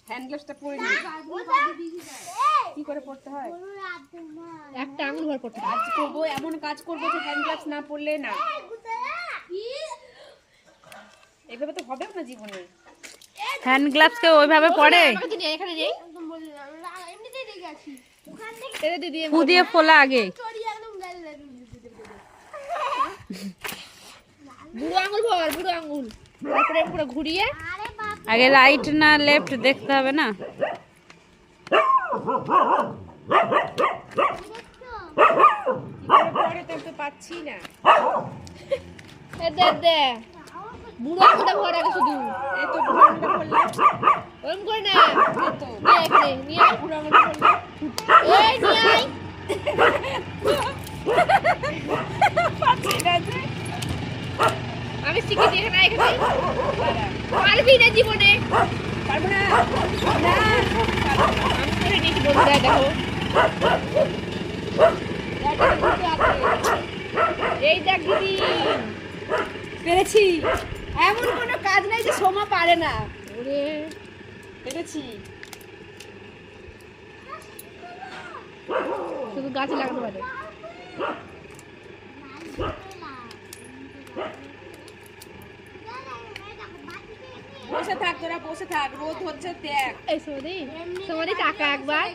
Hand গ্লাভসটা পরে কি করে পড়তে হয়? একটা আঙুল ভর পড়তে হয়। কাজ করবো, এমন কাজ করবো যে হ্যান্ড গ্লাভস না পরলে না। এইভাবে তো হবেও না জীবনে। হ্যান্ড গ্লাভস কে ওইভাবে পরে এখানে নেই, ফু দিয়ে ফোলা আগে। বুড়ো আঙুল ভর, বুড়ো আঙুল, তারপরে পুরো ঘুরিয়ে আগে রাইট না লেফট দেখতে হবে না? পরে তো পাচ্ছি না। দে দে বুড়ো আঙুলটা ভর আগে শুধু। এই তো বুড়ো আঙুলটা পরলাম। ওরকম করে না, এই তো নিয়ে এখানে নিয়ে আয়। বুড়ো আঙুলটা পরলাম। এই নিয়ে আয়। পাচ্ছি না যে। আমি শিখে দিই, এখানে আয়, এখানে আয়। পারবি না জীবনে। পারবো না। না, আমি করে নিয়েছি বন্ধুরা, দেখো এই দেখ দিদি পেরেছি। এমন কোনো কাজ নাই যে সোমা পারে না। ওরে পেরেছি। শুধু গাছে লাগাতে পারে। বসে থাক তোরা, বসে থাক, রোদ হচ্ছে দেখ। এই সৌদি সৌদি টাকা একবার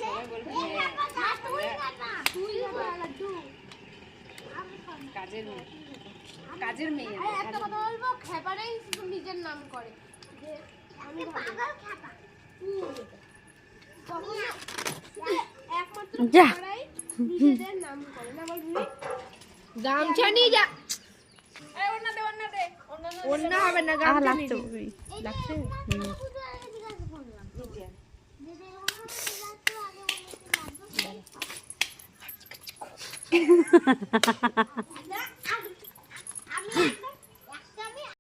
সবাই বলবে কাজের মেয়ে, কাজের মেয়ে। একটা কথা বলবো, খেপাটাই শুধু নিজের নাম করে যে আমি পাগল খেপা। একমাত্র যা খেপাটাই নিজেদের নাম করে না, বলবি গামছা নিয়ে যা। এই ওন্না দে, ওন্না দে, ওন্না দে। অন্য হবে না, আহ গামছা নিয়ে লাগছে যা। লাগছে আমি